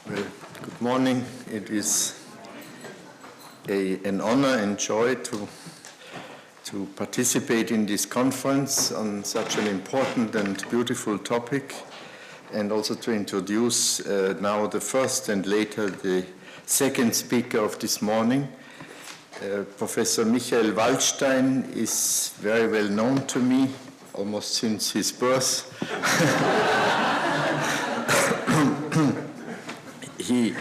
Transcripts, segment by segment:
Well, good morning. It is an honor and joy to participate in this conference on such an important and beautiful topic, and also to introduce now the first and later the second speaker of this morning. Professor Michael Waldstein is very well known to me, almost since his birth. He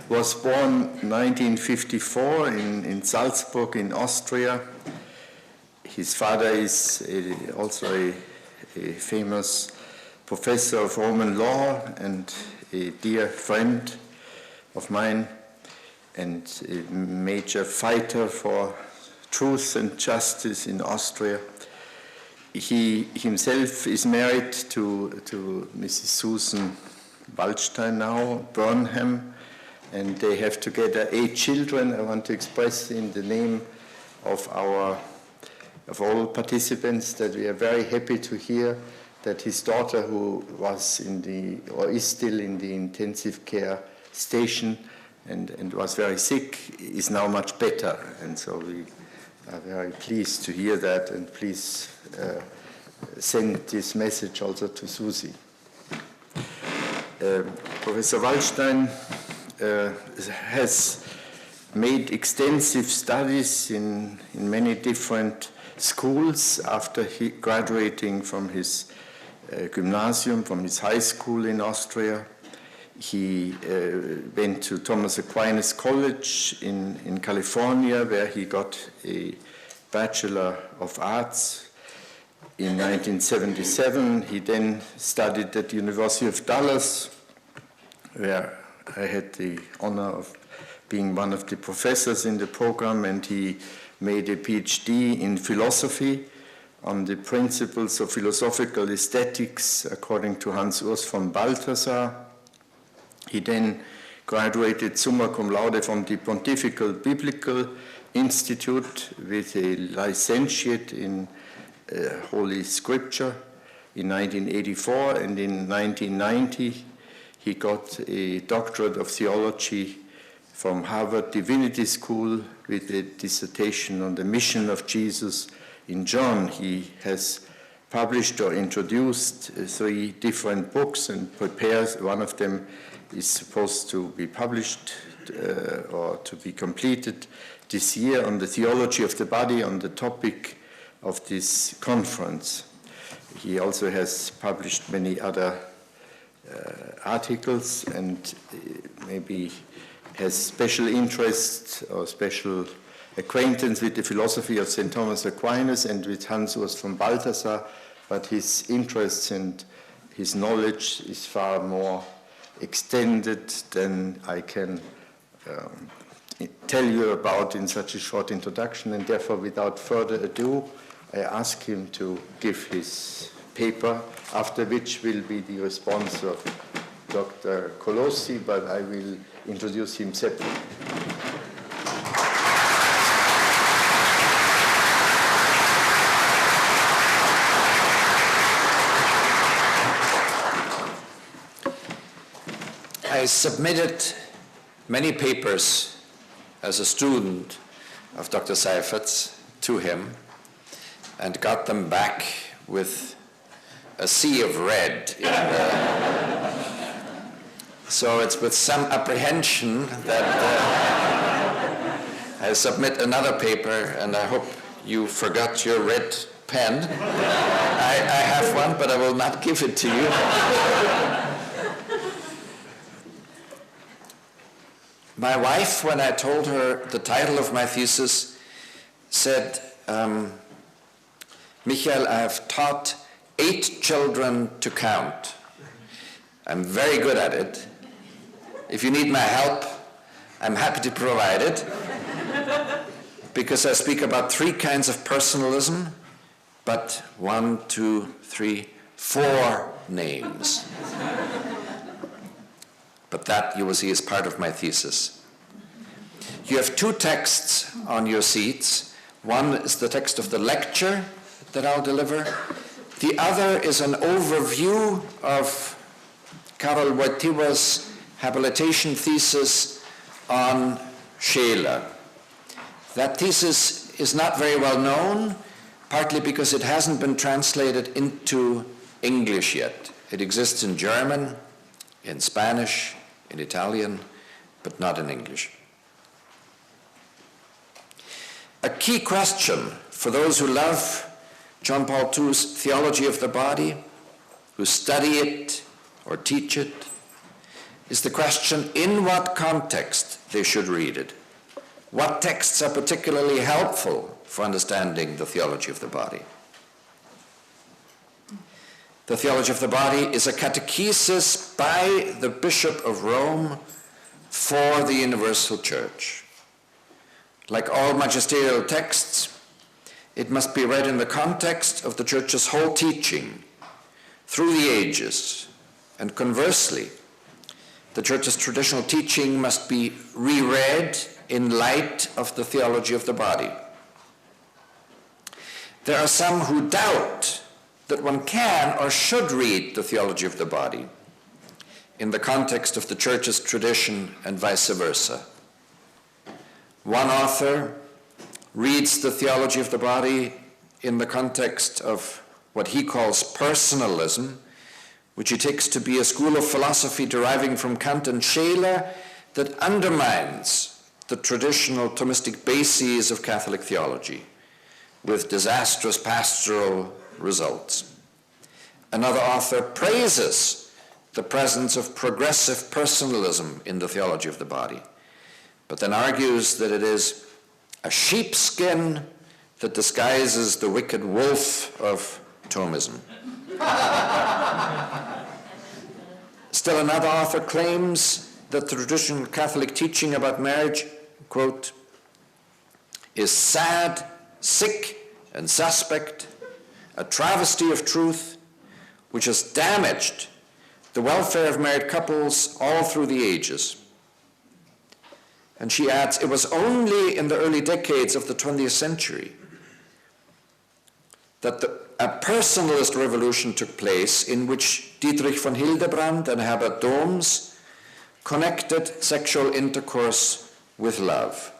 was born 1954 in Salzburg in Austria. His father is also a famous professor of Roman law and a dear friend of mine, and a major fighter for truth and justice in Austria. He himself is married to Mrs. Susan Waldstein now, Burnham, and they have together 8 children. I want to express in the name of all participants that we are very happy to hear that his daughter, who was is still in the intensive care station and was very sick, is now much better. And so we are very pleased to hear that, and please send this message also to Susie. Professor Waldstein has made extensive studies in many different schools after graduating from his gymnasium, from his high school in Austria. He went to Thomas Aquinas College in California, where he got a Bachelor of Arts. In 1977, he then studied at the University of Dallas, where I had the honor of being one of the professors in the program, and he made a PhD in philosophy on the principles of philosophical aesthetics according to Hans Urs von Balthasar. He then graduated summa cum laude from the Pontifical Biblical Institute with a licentiate in Holy Scripture in 1984, and in 1990 he got a doctorate of theology from Harvard Divinity School with a dissertation on the mission of Jesus in John. He has published or introduced 3 different books and prepares. One of them is supposed to be published or to be completed this year on the theology of the body, on the topic of this conference. He also has published many other articles, and maybe has special interest or special acquaintance with the philosophy of St. Thomas Aquinas and with Hans Urs von Balthasar, but his interests and his knowledge is far more extended than I can tell you about in such a short introduction, and therefore, without further ado, I ask him to give his paper, after which will be the response of Dr. Colossi, but I will introduce him separately. I submitted many papers as a student of Dr. Seifert's to him, and got them back with a sea of red. So it's with some apprehension that I submit another paper, and I hope you forgot your red pen. I have one, but I will not give it to you. My wife, when I told her the title of my thesis, said, Michael, I have taught 8 children to count. I'm very good at it. If you need my help, I'm happy to provide it, because I speak about 3 kinds of personalism, but 1, 2, 3, 4 names. But that, you will see, is part of my thesis. You have 2 texts on your seats. One is the text of the lecture that I'll deliver. The other is an overview of Karol Wojtyła's habilitation thesis on Scheler. That thesis is not very well known, partly because it hasn't been translated into English yet. It exists in German, in Spanish, in Italian, but not in English. A key question for those who love John Paul II's Theology of the Body, who study it or teach it, is the question in what context they should read it. What texts are particularly helpful for understanding the theology of the body? The Theology of the Body is a catechesis by the Bishop of Rome for the Universal Church. Like all magisterial texts, it must be read in the context of the Church's whole teaching through the ages, and conversely, the Church's traditional teaching must be reread in light of the theology of the body. There are some who doubt that one can or should read the theology of the body in the context of the Church's tradition and vice versa. One author reads the theology of the body in the context of what he calls personalism, which he takes to be a school of philosophy deriving from Kant and Scheler that undermines the traditional Thomistic bases of Catholic theology, with disastrous pastoral results. Another author praises the presence of progressive personalism in the theology of the body, but then argues that it is a sheepskin that disguises the wicked wolf of Thomism. Still another author claims that the traditional Catholic teaching about marriage, quote, is sad, sick, and suspect, a travesty of truth, which has damaged the welfare of married couples all through the ages. And she adds, it was only in the early decades of the 20th century that a personalist revolution took place in which Dietrich von Hildebrand and Herbert Dohms connected sexual intercourse with love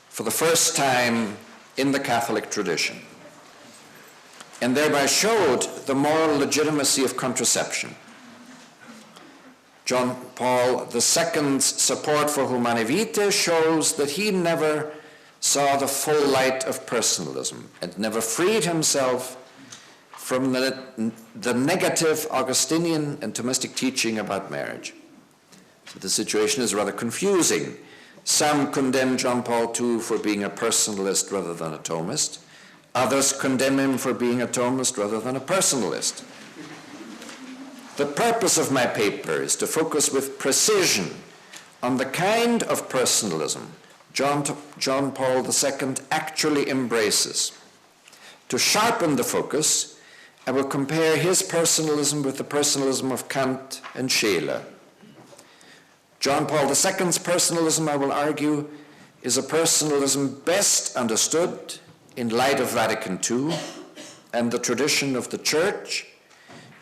for the first time in the Catholic tradition, and thereby showed the moral legitimacy of contraception. John Paul II's support for Humanae Vitae shows that he never saw the full light of personalism and never freed himself from the negative Augustinian and Thomistic teaching about marriage. So the situation is rather confusing. Some condemn John Paul II for being a personalist rather than a Thomist. Others condemn him for being a Thomist rather than a personalist. The purpose of my paper is to focus with precision on the kind of personalism John Paul II actually embraces. To sharpen the focus, I will compare his personalism with the personalism of Kant and Scheler. John Paul II's personalism, I will argue, is a personalism best understood in light of Vatican II and the tradition of the Church,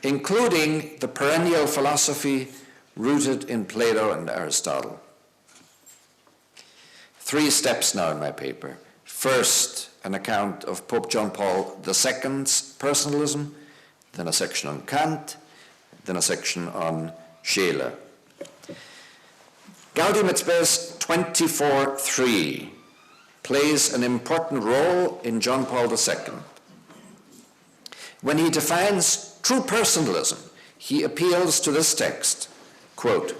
including the perennial philosophy rooted in Plato and Aristotle. 3 steps now in my paper. First, an account of Pope John Paul II's personalism, then a section on Kant, then a section on Scheler. Gaudium et Spes 24:3 plays an important role in John Paul II. When he defines true personalism, he appeals to this text, quote,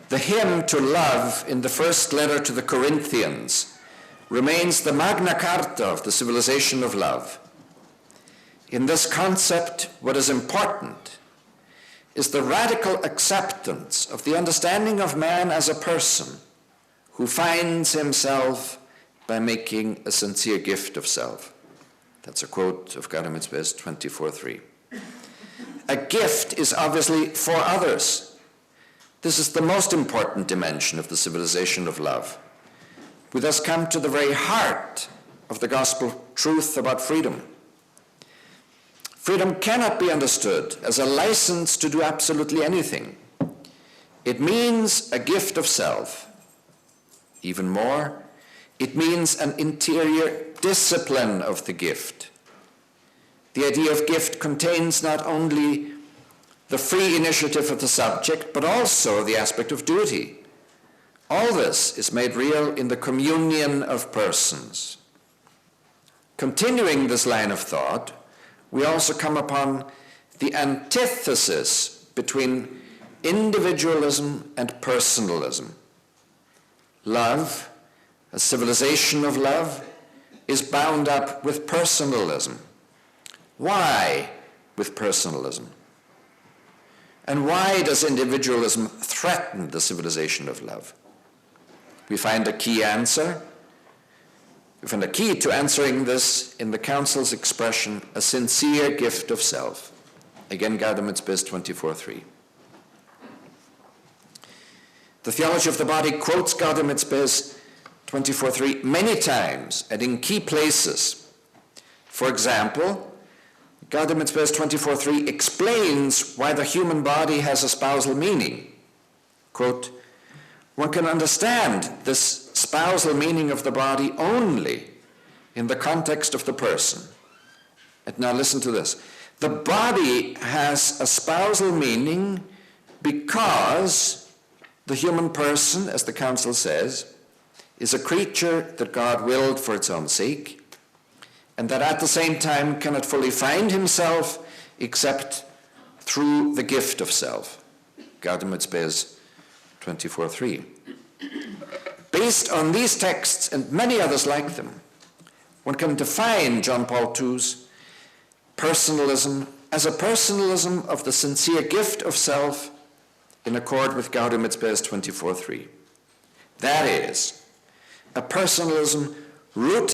"The hymn to love in the first letter to the Corinthians remains the Magna Carta of the civilization of love. In this concept, what is important is the radical acceptance of the understanding of man as a person who finds himself by making a sincere gift of self." That's a quote of Gaudium et Spes 24:3. A gift is obviously for others. This is the most important dimension of the civilization of love. We thus come to the very heart of the gospel truth about freedom. Freedom cannot be understood as a license to do absolutely anything. It means a gift of self. Even more, it means an interior discipline of the gift. The idea of gift contains not only the free initiative of the subject, but also the aspect of duty. All this is made real in the communion of persons. Continuing this line of thought, we also come upon the antithesis between individualism and personalism. Love, a civilization of love, is bound up with personalism. Why with personalism? And why does individualism threaten the civilization of love? We find a key answer. We find a key to answering this in the Council's expression, a sincere gift of self. Again, Gaudium et Spes 24:3. The Theology of the Body quotes Gaudium et Spes 24:3 many times and in key places. For example, Gaudium et Spes 24:3 explains why the human body has a spousal meaning. Quote, one can understand this spousal meaning of the body only in the context of the person. And now listen to this. The body has a spousal meaning because the human person, as the Council says, is a creature that God willed for its own sake, and that at the same time cannot fully find himself except through the gift of self. Gaudium et Spes 24:3. Based on these texts and many others like them, one can define John Paul II's personalism as a personalism of the sincere gift of self in accord with Gaudium et Spes 24:3. That is, a personalism rooted